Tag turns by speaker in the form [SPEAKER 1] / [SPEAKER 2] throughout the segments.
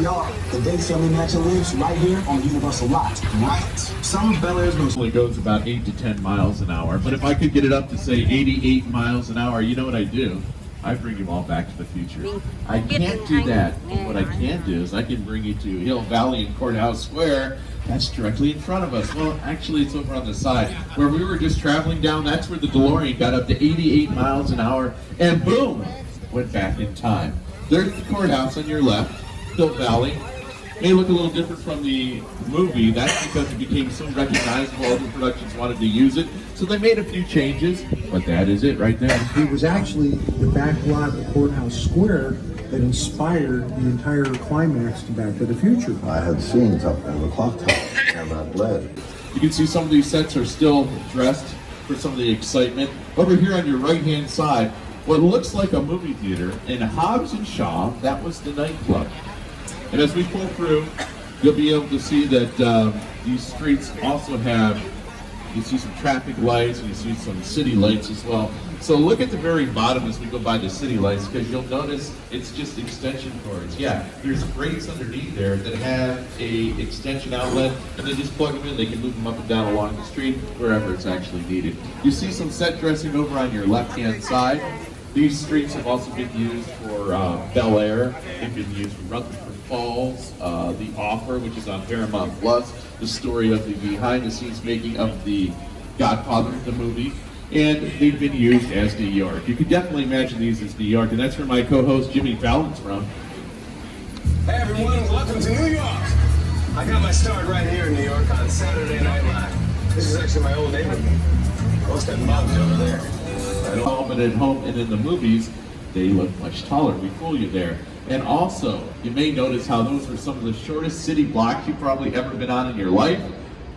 [SPEAKER 1] we are. The Dates Family Mansion lives right here on Universal Lot. Right. Some of Bel Air's most
[SPEAKER 2] Only goes about 8 to 10 miles an hour, but if I could get it up to say 88 miles an hour, you know what I do? I bring you all back to the future. I can't do that. What I can do is I can bring you to Hill Valley and Courthouse Square. That's directly in front of us. Well, actually, it's over on the side. Where we were just traveling down, that's where the DeLorean got up to 88 miles an hour, and boom, went back in time. There's the courthouse on your left, Hill Valley. May look a little different from the movie. That's because it became so recognizable, other productions wanted to use it. So they made a few changes, but that is it right there.
[SPEAKER 3] It was actually the back lot of Courthouse Square that inspired the entire climax to Back to the Future.
[SPEAKER 4] I had scenes up in the clock tower and that led.
[SPEAKER 2] You can see some of these sets are still dressed for some of the excitement. Over here on your right-hand side, what looks like a movie theater in Hobbs and Shaw, that was the nightclub. And as we pull through, you'll be able to see that these streets also have, you see some traffic lights and you see some city lights as well. So look at the very bottom as we go by the city lights, because you'll notice it's just extension cords. Yeah, there's grates underneath there that have a extension outlet, and they just plug them in. They can move them up and down along the street wherever it's actually needed. You see some set dressing over on your left-hand side. These streets have also been used for Bel Air. They've been used for Rutherford Falls, The Offer, which is on Paramount Plus, the story of the behind-the-scenes making of the Godfather, the movie, and they've been used as New York. You could definitely imagine these as New York, and that's where my co-host Jimmy Fallon's from.
[SPEAKER 5] Hey everyone, welcome to New York. I got my start right here in New York on Saturday Night Live. This is actually my old neighborhood. Most of them mountains over there.
[SPEAKER 2] At home and at home and in the movies, they look much taller. We fool you there. And also, you may notice how those were some of the shortest city blocks you've probably ever been on in your life.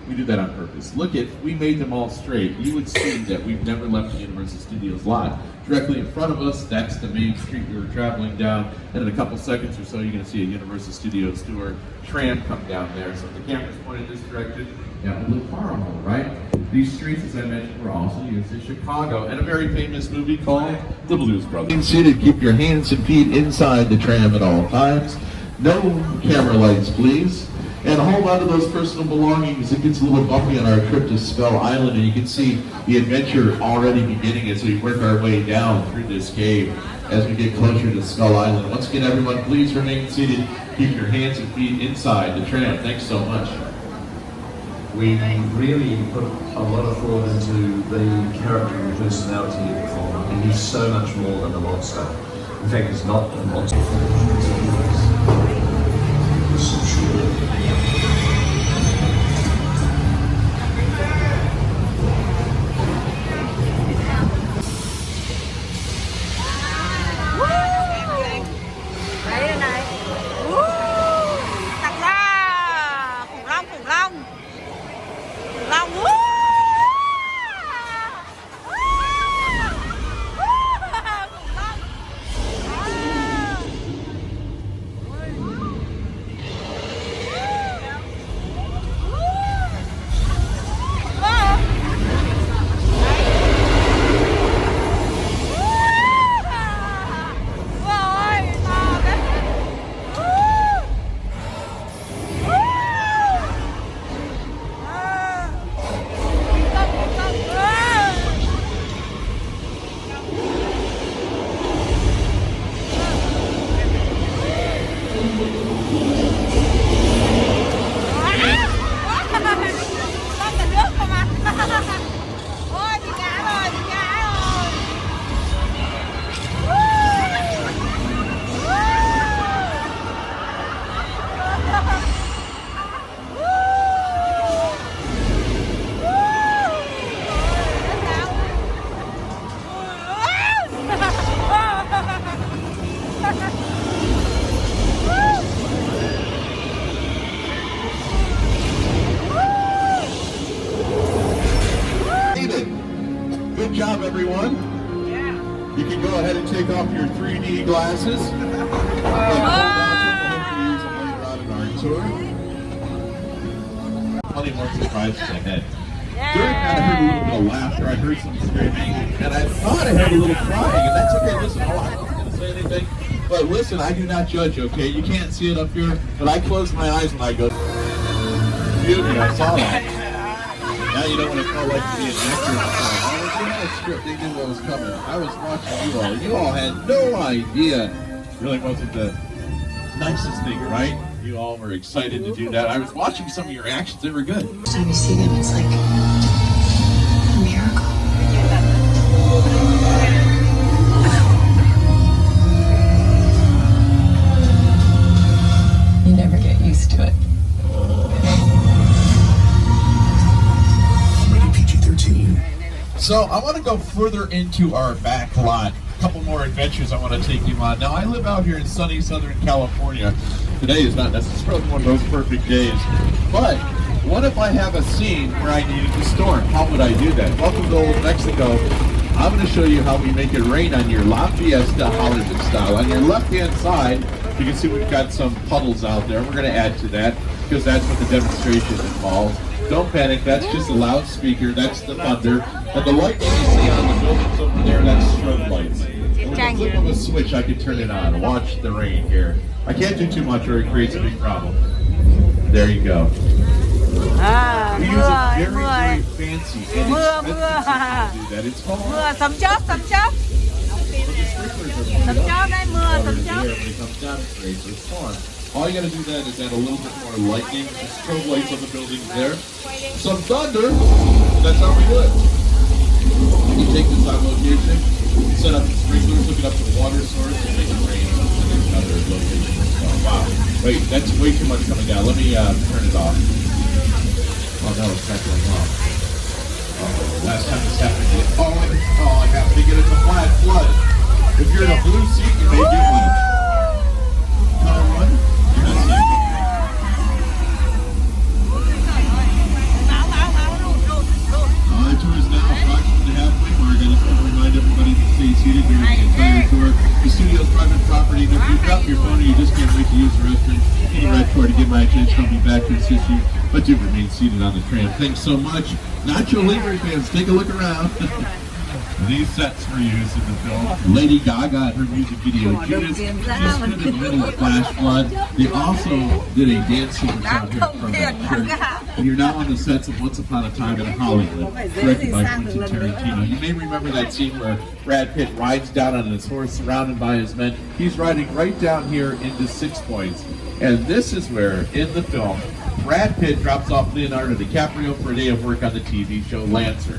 [SPEAKER 2] We do that on purpose. Look at, we made them all straight. You would see that we've never left the Universal Studios lot. Directly in front of us, that's the main street we were traveling down. And in a couple seconds or so, you're going to see a Universal Studios tour tram come down there. So if the camera's pointed this direction, that would look horrible, right? These streets, as I mentioned, were also used in Chicago, and a very famous movie called The Blues Brothers. Seated, keep your hands and feet inside the tram at all times. No camera lights, please. And hold on to those personal belongings. It gets a little bumpy on our trip to Skull Island, and you can see the adventure already beginning as we work our way down through this cave as we get closer to Skull Island. Once again, everyone, please remain seated. Keep your hands and feet inside the tram. Thanks so much.
[SPEAKER 6] We really put a lot of thought into the character and personality of the film, and he's so much more than a monster. In fact, he's not a monster.
[SPEAKER 2] Good job, everyone. You can go ahead and take off your 3D glasses. Tour. Plenty more surprises ahead. During that, I heard a little bit of laughter, I heard some screaming, and I thought I heard a little crying, and that's okay. Listen, I'm not going to say anything. But listen, I do not judge, okay? You can't see it up here, but I close my eyes when I go. Beauty, I saw that. Now you know what it felt like to be an actor. If you had a script, they knew what was coming. I was watching you all. You all had no idea. Really wasn't the nicest thing, right? You all were excited to do that. I was watching some of your actions. They were good.
[SPEAKER 7] Every time you see them, it's like a miracle. You never get used to it.
[SPEAKER 1] Rated PG-13.
[SPEAKER 2] So I want to go further into our back lot. A couple more adventures I want to take you on. Now I live out here in sunny Southern California. Today is not necessarily one of those perfect days, but what if I have a scene where I needed to storm? How would I do that? Welcome to Old Mexico. I'm going to show you how we make it rain on your La Fiesta Hollywood style. On your left-hand side, you can see we've got some puddles out there. We're going to add to that because that's what the demonstration involves. Don't panic, that's just a loudspeaker, that's the thunder. And the lights you see on the buildings over there, that's strobe lights. And with the flip of a switch, I can turn it on. Watch the rain here. I can't do too much or it creates a big problem. There you go. We use a very, very fancy and expensive system to do that. It's called...
[SPEAKER 8] sấm chớp. Sấm chớp đây, mưa, sấm chớp.
[SPEAKER 2] When it comes down, it's great, so it's fun. All you gotta do then is add a little bit more lightning, the strobe lights on the buildings there. Some thunder, that's how we do it. You take this on location, set up the sprinklers, hook it up to the water source, and make it rain in another location. Oh, wow. Wait, that's way too much coming down. Let me turn it off. Oh no, it's not going off. Last time this happened, I happened to get it to flat flood. If you're in a blue seat, you may get one. Color one, you're not seeing it. The tour is now approximately halfway mark. I just want to remind everybody to stay seated during the entire tour. The studio's private property. If you drop your phone or you just can't wait to use the restroom, hit the red cord to get my attention. I'll be back to assist you. But do remain seated on the tram. Thanks so much. Nacho Libre fans, take a look around. These sets were used in the film. Lady Gaga and her music video, Judas, just stood in the middle of flash flood. They also did a dance sequence out here from that church. And you're now on the sets of Once Upon a Time in Hollywood, directed by Quentin Tarantino. You may remember that scene where Brad Pitt rides down on his horse, surrounded by his men. He's riding right down here into 6 Points. And this is where, in the film, Brad Pitt drops off Leonardo DiCaprio for a day of work on the TV show Lancer.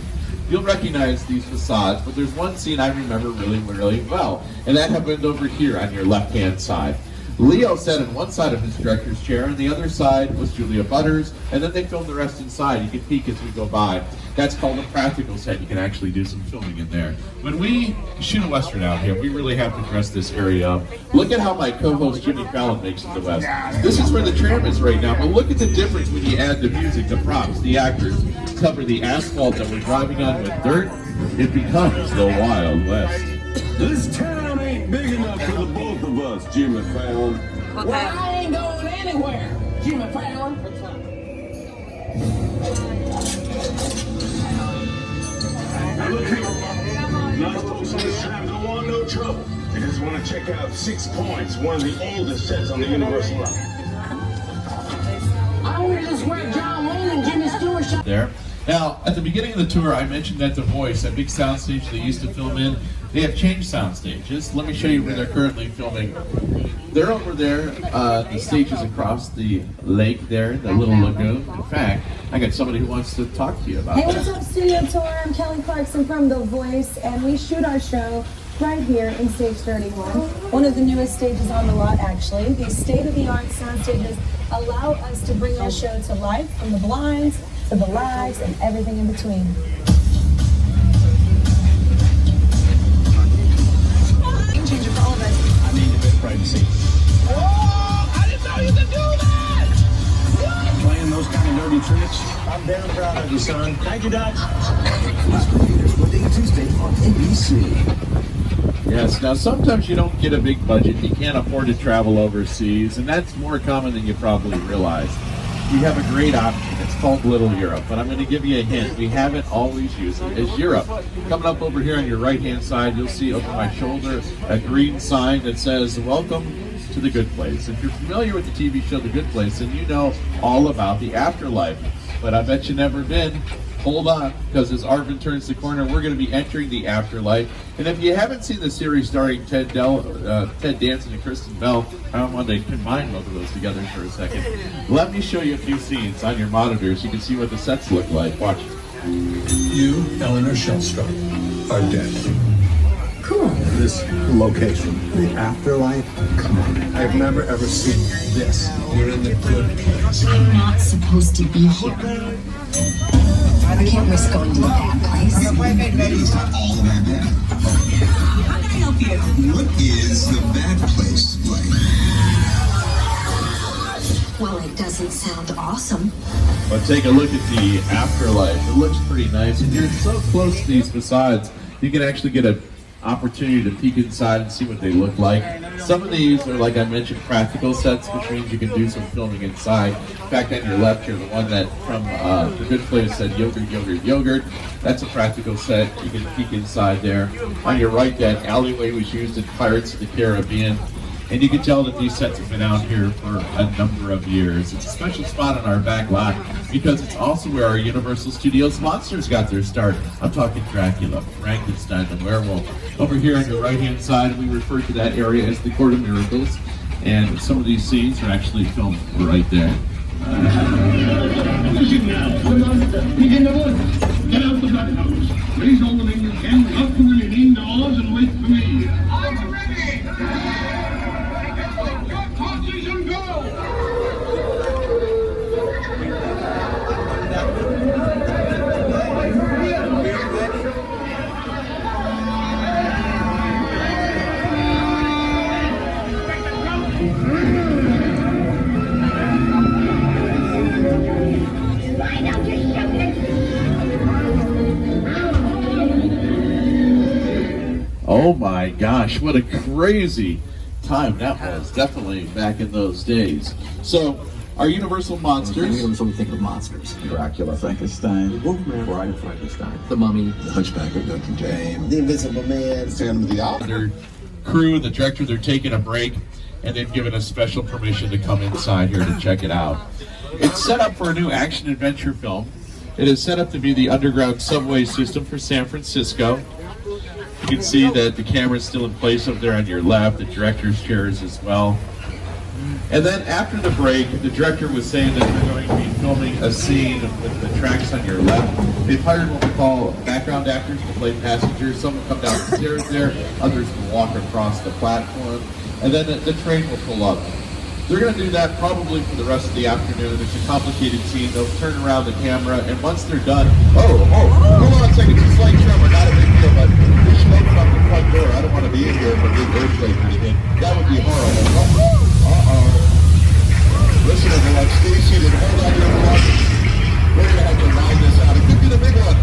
[SPEAKER 2] You'll recognize these facades, but there's one scene I remember really, really well, and that happened over here on your left-hand side. Leo sat on one side of his director's chair, and the other side was Julia Butters, and then they filmed the rest inside. You can peek as we go by. That's called a practical set. You can actually do some filming in there. When we shoot a Western out here, we really have to dress this area up. Look at how my co-host Jimmy Fallon makes it the West. This is where the tram is right now, but look at the difference when you add the music, the props, the actors, cover the asphalt that we're driving on with dirt. It becomes the Wild West.
[SPEAKER 5] This town ain't big enough for the both of us, Jimmy Fallon.
[SPEAKER 8] Well,
[SPEAKER 9] I ain't going anywhere, Jimmy Fallon.
[SPEAKER 5] Now look here. Nice folks on this tram don't want no trouble. They just want to check out 6 Points, one of the oldest sets on the Universal line.
[SPEAKER 9] I wonder just where John Wayne and Jimmy Stewart shot.
[SPEAKER 2] There. Now, at the beginning of the tour, I mentioned that The Voice, that big soundstage they used to film in, they have changed sound stages. Let me show you where they're currently filming. They're over there, the stages across the lake there, the little lagoon. In fact, I got somebody who wants to talk to you about
[SPEAKER 10] Hey,
[SPEAKER 2] that.
[SPEAKER 10] what's up, Studio Tour? I'm Kelly Clarkson from The Voice, and we shoot our show right here in Stage 31, one of the newest stages on the lot, actually. These state-of-the-art sound stages allow us to bring our show to life, from the blinds to the lights and everything in between. Game changer for all of us.
[SPEAKER 1] I need a bit of privacy.
[SPEAKER 9] Oh, I didn't know you could do that!
[SPEAKER 1] Playing those kind of dirty tricks. I'm damn proud of you, son. Thank you, Doc. Monday and Tuesday on NBC.
[SPEAKER 2] Yes, now sometimes you don't get a big budget, you can't afford to travel overseas, and that's more common than you probably realize. we have a great option. It's called Little Europe, but I'm going to give you a hint. We haven't always used it as Europe. Coming up over here on your right-hand side, you'll see over my shoulder a green sign that says, "Welcome to the Good Place." If you're familiar with the TV show The Good Place, then you know all about the afterlife. But I bet you've never been. Hold on, because as Arvin turns the corner, we're going to be entering the afterlife. And if you haven't seen the series starring Ted Danson and Kristen Bell, I don't want to combine both of those together for a second. Let me show you a few scenes on your monitors. You can see what the sets look like. Watch.
[SPEAKER 1] You, Eleanor Shellstrop, are dead.
[SPEAKER 10] Cool.
[SPEAKER 1] This location, the afterlife, come on. I've never ever seen this. We're in the good place.
[SPEAKER 7] I'm not supposed to be here. I can't risk going to the bad place.
[SPEAKER 1] It's not all that bad.
[SPEAKER 7] How can I help you?
[SPEAKER 1] What is the bad place like?
[SPEAKER 7] Well, it doesn't sound awesome.
[SPEAKER 2] But take a look at the afterlife. It looks pretty nice. And you're so close to these facades, you can actually get an opportunity to peek inside and see what they look like. Some of these are, like I mentioned, practical sets, which means you can do some filming inside. In fact, on your left here, the one that from The Good Place said yogurt, yogurt, yogurt. That's a practical set. You can peek inside there. On your right, that alleyway was used in Pirates of the Caribbean. And you can tell that these sets have been out here for a number of years. It's a special spot on our back lot because it's also where our Universal Studios monsters got their start. I'm talking Dracula, Frankenstein, the werewolf. Over here on your right-hand side, we refer to that area as the Court of Miracles. And some of these scenes are actually filmed right there.
[SPEAKER 9] Listen now, the monster. He's in the woods. Get out the back house. Raise all the men you can. Up to the indoors and wait for me. I'm ready. Cut horses and go.
[SPEAKER 2] Oh my gosh, what a crazy time that was. Definitely back in those days. So, our Universal monsters.
[SPEAKER 11] Some think of monsters.
[SPEAKER 4] Dracula,
[SPEAKER 11] Frankenstein.
[SPEAKER 3] Wolfman.
[SPEAKER 11] Bride of Frankenstein. The Mummy.
[SPEAKER 4] the Hunchback of Notre Dame,
[SPEAKER 1] The Invisible Man.
[SPEAKER 4] Phantom of the Opera.
[SPEAKER 2] Their crew, the director, they're taking a break, and they've given us special permission to come inside here to check it out. It's set up for a new action-adventure film. It is set up to be the underground subway system for San Francisco. You can see that the camera's still in place up there on your left, the director's chairs as well. And then after the break, the director was saying that they're going to be filming a scene with the tracks on your left. They've hired what we call background actors to play passengers. Some will come down the stairs there, others will walk across the platform, and then the train will pull up. They're going to do that probably for the rest of the afternoon. It's a complicated scene. They'll turn around the camera, and once they're done, hold on a second, it's a slight tremor, not a big deal, but we should open up the front door. I don't want to be in here if a big earthquake came in. That would be horrible. Listen, everyone, stay seated. Hold on to your belongings. We're going to have to ride this out. It could be the big one.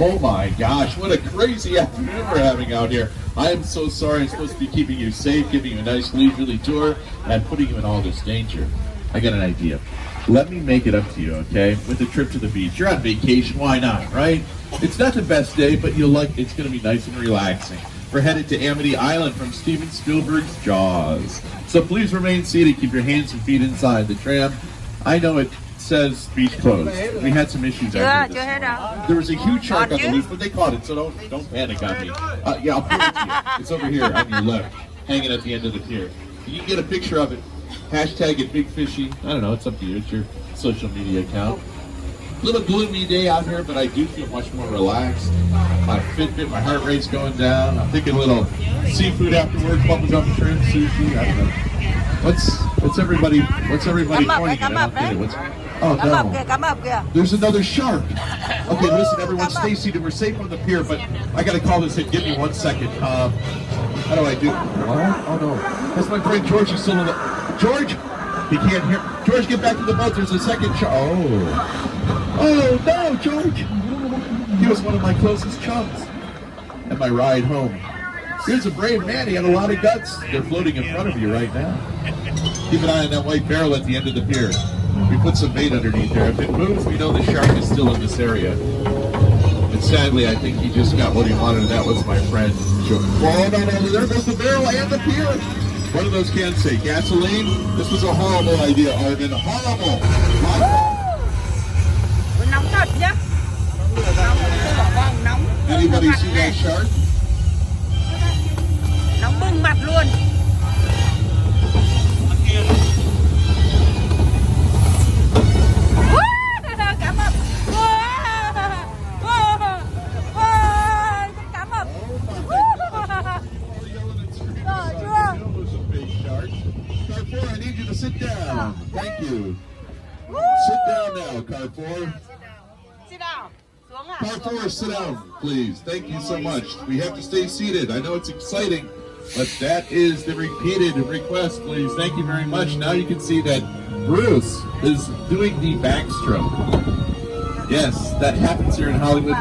[SPEAKER 2] Oh my gosh, what a crazy afternoon we're having out here. I am so sorry. I'm supposed to be keeping you safe, giving you a nice leisurely tour, and putting you in all this danger. I got an idea. Let me make it up to you, okay? With a trip to the beach. You're on vacation, why not, right? It's not the best day, but you'll like it's going to be nice and relaxing. We're headed to Amity Island from Steven Spielberg's Jaws. So please remain seated. Keep your hands and feet inside the tram. I know it says beach closed. We had some issues out here. There was a huge shark on the loose, but they caught it, so don't panic on me. Yeah, I'll prove it to you. It's over here on your left, hanging at the end of the pier. You can get a picture of it. Hashtag it Big Fishy. I don't know, it's up to you. It's your social media account. Little gloomy day out here, but I do feel much more relaxed. My Fitbit, my heart rate's going down. I'm thinking a little seafood afterwards, bubble gum shrimp, sushi. I don't know. What's everybody pointing at? Oh no! There's another shark. Okay, listen, everyone, stay seated. We're safe on the pier, but I gotta call this in. Give me 1 second. How do I do? What? Oh no! That's my friend George. He's still in the. George, he can't hear. George, get back to the boat. There's a second shark. Oh no, George! He was one of my closest chums. And my ride home. Here's a brave man. He had a lot of guts. They're floating in front of you right now. Keep an eye on that white barrel at the end of the pier. We put some bait underneath there. If it moves, we know the shark is still in this area. And sadly, I think he just got what he wanted, and that was my friend George. Oh, no, there goes the barrel and the pier. What do those cans say? Gasoline? This was a horrible idea, Arvin. Horrible. Anybody see that shark?
[SPEAKER 8] Nóng bừng mặt luôn. Cá mập. Cá mập.
[SPEAKER 2] Car 4, I need you to sit down. Thank you. Sit down now, Car 4.
[SPEAKER 8] Sit down.
[SPEAKER 2] Car 4, sit down, please. Thank you so much. We have to stay seated. I know it's exciting, but that is the repeated request, please. Thank you very much. Now you can see that Bruce is doing the backstroke. Yes, that happens here in Hollywood.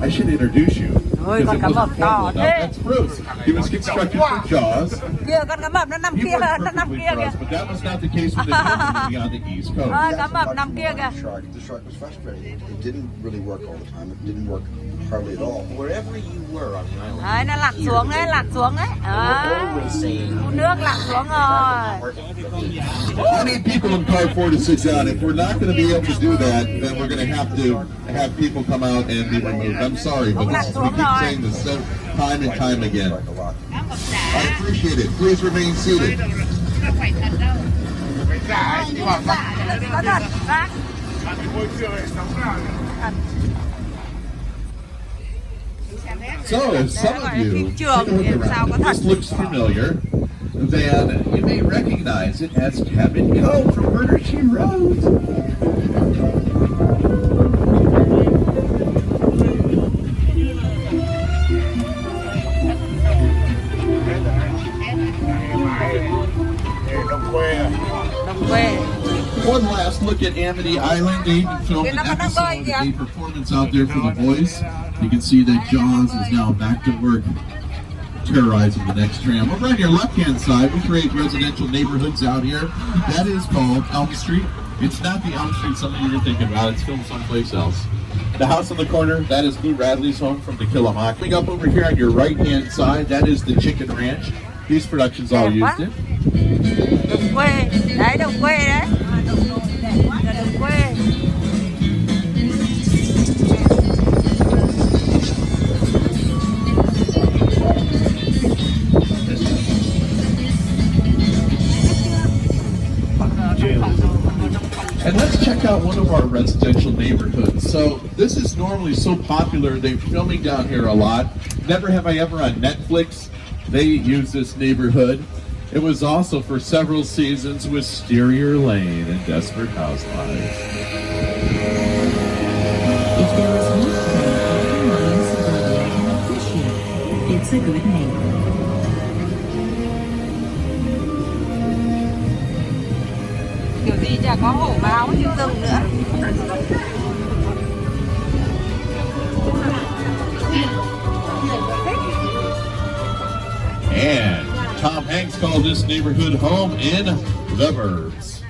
[SPEAKER 2] I should introduce you. That's Bruce. He was constructed for Jaws. But that was not the case with the movie on the East Coast.
[SPEAKER 4] The shark was frustrated. It didn't really work all the time. It didn't work hardly at all. Wherever you were on the island.
[SPEAKER 8] Đấy, nó lạc xuống đấy, lạc xuống đấy. Nước lạc xuống rồi.
[SPEAKER 2] We need people in car 4 to sit down. If we're not going to be able to do that, then we're going to have people come out and be removed. I'm sorry, but we keep saying this time and time again. I appreciate it. Please remain seated. So, if some of you take a look around, this looks familiar, then you may recognize it as Cabin Cove from Murder, She Wrote. One last look at Amity Island. They even filmed an episode, a performance out there for The Voice. You can see that Jaws is now back to work, terrorizing the next tram. Over on your left-hand side, we create residential neighborhoods out here. That is called Elm Street. It's not the Elm Street some of you are thinking about. It's filmed someplace else. The house on the corner, that is Boo Radley's home from To Kill a Mockingbird. Up over here on your right-hand side, that is the Chicken Ranch. These productions all used it.
[SPEAKER 8] Đồng quê, đấy đồng quê đấy. Là đồng quê.
[SPEAKER 2] And let's check out one of our residential neighborhoods. So this is normally so popular, they're filming down here a lot. Never Have I Ever on Netflix, they use this neighborhood. It was also for several seasons Wisteria Lane and Desperate Housewives.
[SPEAKER 7] If there is one thing everyone in suburbia appreciate, it's a good neighbor.
[SPEAKER 8] Kiểu gì chả có hổ báo như rừng nữa.
[SPEAKER 2] Tom Hanks called this neighborhood home in the Burbs.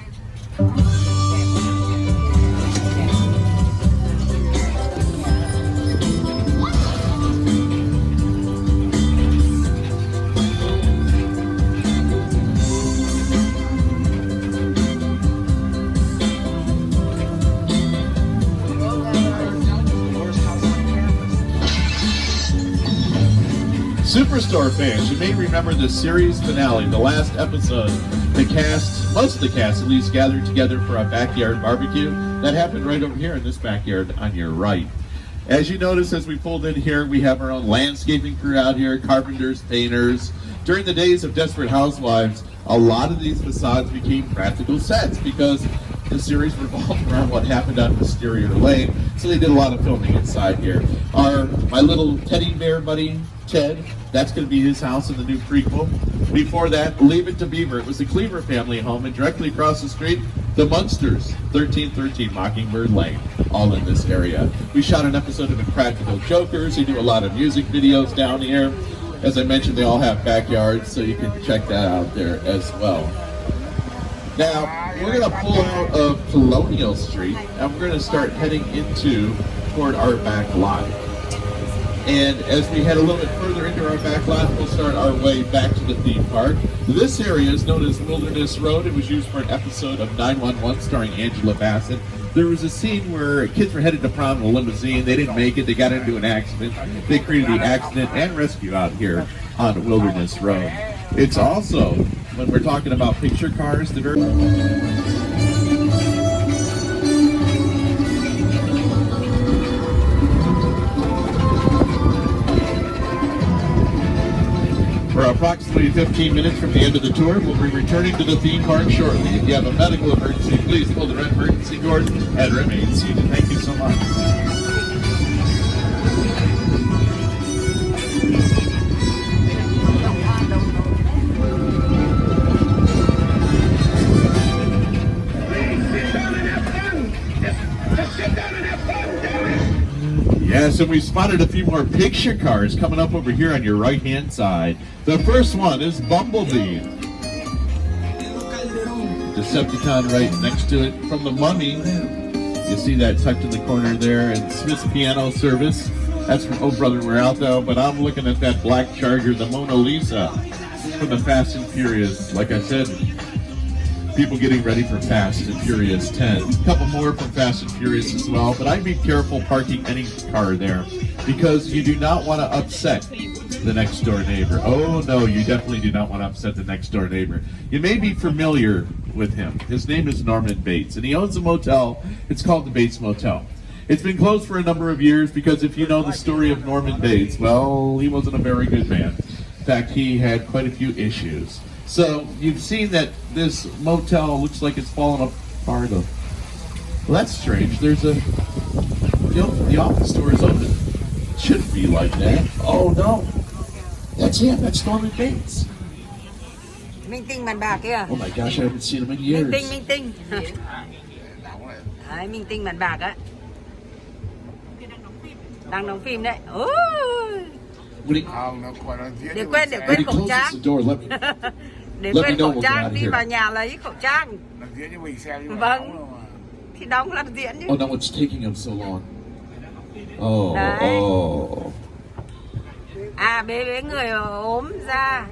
[SPEAKER 2] Superstore fans, you may remember the series finale, the last episode. The cast, most of the cast at least, gathered together for a backyard barbecue. That happened right over here in this backyard on your right. As you notice, as we pulled in here, we have our own landscaping crew out here, carpenters, painters. During the days of Desperate Housewives, a lot of these facades became practical sets because the series revolved around what happened on Mysterious Lane, so they did a lot of filming inside here. My little teddy bear buddy, Ted, that's going to be his house in the new prequel. Before that, Leave It to Beaver. It was the Cleaver family home, and directly across the street, the Munsters, 1313 Mockingbird Lane, all in this area. We shot an episode of Impractical Jokers. They do a lot of music videos down here. As I mentioned, they all have backyards, so you can check that out there as well. Now, we're going to pull out of Colonial Street, and we're going to start heading toward our back lot. And as we head a little bit further into our back lot, we'll start our way back to the theme park. This area is known as Wilderness Road. It was used for an episode of 911 starring Angela Bassett. There was a scene where kids were headed to prom in a limousine. They didn't make it. They got into an accident. They created the accident and rescue out here on Wilderness Road. It's also, when we're talking about picture cars, the very... We're approximately 15 minutes from the end of the tour. We'll be returning to the theme park shortly. If you have a medical emergency, please pull the red emergency cord and remain seated. Thank you so much. Yes, and we spotted a few more picture cars coming up over here on your right-hand side. The first one is Bumblebee. Decepticon right next to it. From the Mummy, you see that tucked in the corner there, and Smith's Piano Service. That's from Oh Brother We're Out Though, but I'm looking at that black Charger, the Mona Lisa, from the Fast and Furious. Like I said, people getting ready for Fast and Furious 10. A couple more from Fast and Furious as well, but I'd be careful parking any car there because you do not want to upset the next door neighbor. Oh no, you definitely do not want to upset the next door neighbor. You may be familiar with him. His name is Norman Bates, and he owns a motel. It's called the Bates Motel. It's been closed for a number of years because if you know the story of Norman Bates, well, he wasn't a very good man. In fact, he had quite a few issues. So you've seen that this motel looks like it's fallen apart. Well, that's strange. There's the office door is open. It shouldn't be like that. Oh no, that's him. That's Norman Bates.
[SPEAKER 8] Minh Tinh bàn bạc kia.
[SPEAKER 2] Oh my gosh, I haven't seen him in years.
[SPEAKER 8] Minh Tinh. Đấy, Minh Tinh bàn bạc á. Đang đóng phim đấy. Để quên khẩu trang. Để quên khẩu trang, đi vào nhà lấy khẩu trang. Vâng. Thì đóng làm diễn chứ.
[SPEAKER 2] Oh no, it's taking him so long. Oh.
[SPEAKER 8] À, bế người ốm ra.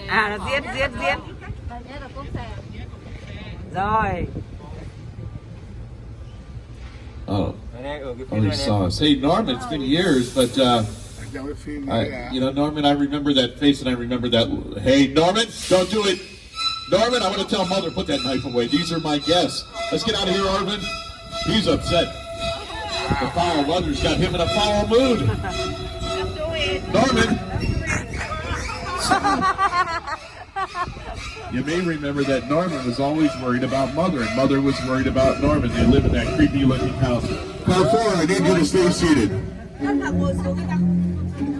[SPEAKER 8] À, giết. Rồi.
[SPEAKER 2] Oh, he saw us. Hey, Norman, it's been years, but Norman, I remember that face, and I remember that. Hey, Norman, don't do it. Norman, I want to tell Mother, put that knife away. These are my guests. Let's get out of here, Arvin. He's upset. The foul mother's got him in a foul mood. Norman. You may remember that Norman was always worried about Mother, and Mother was worried about Norman. They live in that creepy-looking house.
[SPEAKER 1] Car 4, I need you to stay seated.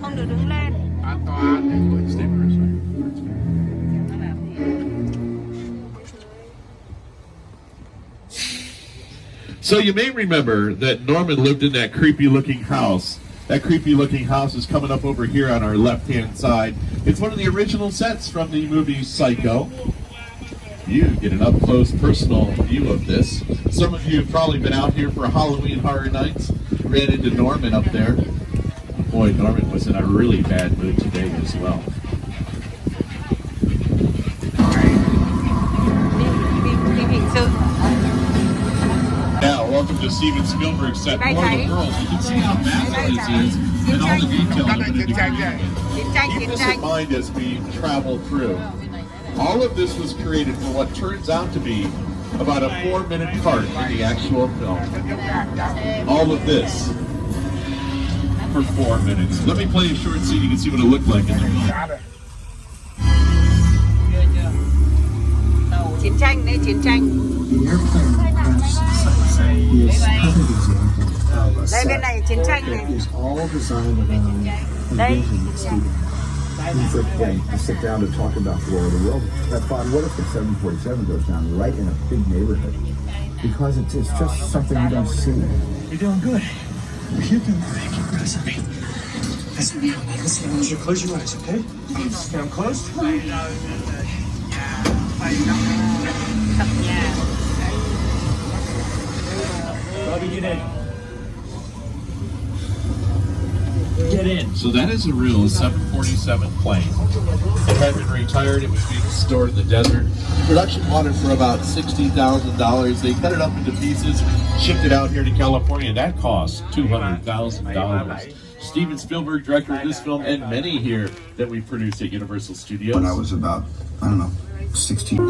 [SPEAKER 8] Không được đứng lên.
[SPEAKER 2] So you may remember that Norman lived in that creepy-looking house. That creepy looking house is coming up over here on our left-hand side. It's one of the original sets from the movie Psycho. You get an up-close personal view of this. Some of you have probably been out here for Halloween Horror Nights. Ran into Norman up there. Boy, Norman was in a really bad mood today as well. Now, welcome to Steven Spielberg's set, War of the Worlds. You can see how massive this is and all the detail that went into it. Keep this in mind as we travel through. All of this was created for what turns out to be about a 4-minute part in the actual film. All of this for 4 minutes. Let me play a short scene, you can see what it looked like in the film.
[SPEAKER 8] Chiến tranh đấy, chiến tranh.
[SPEAKER 3] The airplane crash is a perfect example of a
[SPEAKER 8] Đây bên
[SPEAKER 3] set
[SPEAKER 8] này chiến tranh này.
[SPEAKER 3] that is all designed around a vision that Steven. He's like, yeah, to sit down to talk about the War of the Worlds. That thought, what if the 747 goes down right in a big neighborhood? Because it's just something you don't see.
[SPEAKER 1] You're doing good. You're doing great. Keep your eyes on me. Listen, listen, I want you to close your eyes, okay? Okay, I'm closed. Bobby, get in. Get in.
[SPEAKER 2] So that is a real 747 plane. It had been retired, it was being stored in the desert. Production wanted for about $60,000. They cut it up into pieces, shipped it out here to California, and that cost $200,000. Steven Spielberg, director of this film, and many here that we produced at Universal Studios.
[SPEAKER 4] When I was about, I don't know, 16.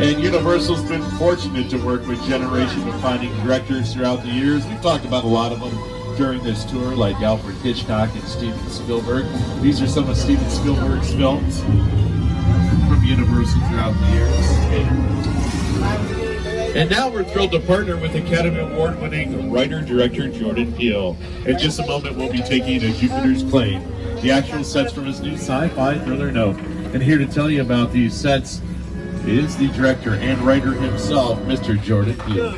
[SPEAKER 2] And Universal's been fortunate to work with generations of finding directors throughout the years. We've talked about a lot of them during this tour, like Alfred Hitchcock and Steven Spielberg. These are some of Steven Spielberg's films from Universal throughout the years. And now we're thrilled to partner with Academy Award-winning writer-director Jordan Peele. In just a moment, we'll be taking you to Jupiter's Claim, the actual sets from his new sci-fi thriller Nope. And here to tell you about these sets is the director and writer himself, Mr. Jordan Peele.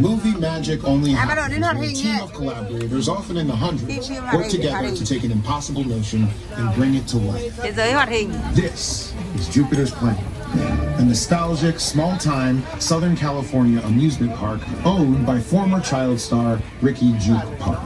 [SPEAKER 12] Movie magic only happens when a team of collaborators, often in the hundreds, work together to take an impossible notion and bring it to life.
[SPEAKER 8] Thế giới hoạt hình.
[SPEAKER 12] This is Jupiter's Claim, a nostalgic, small-time Southern California amusement park owned by former child star Ricky Juke Park.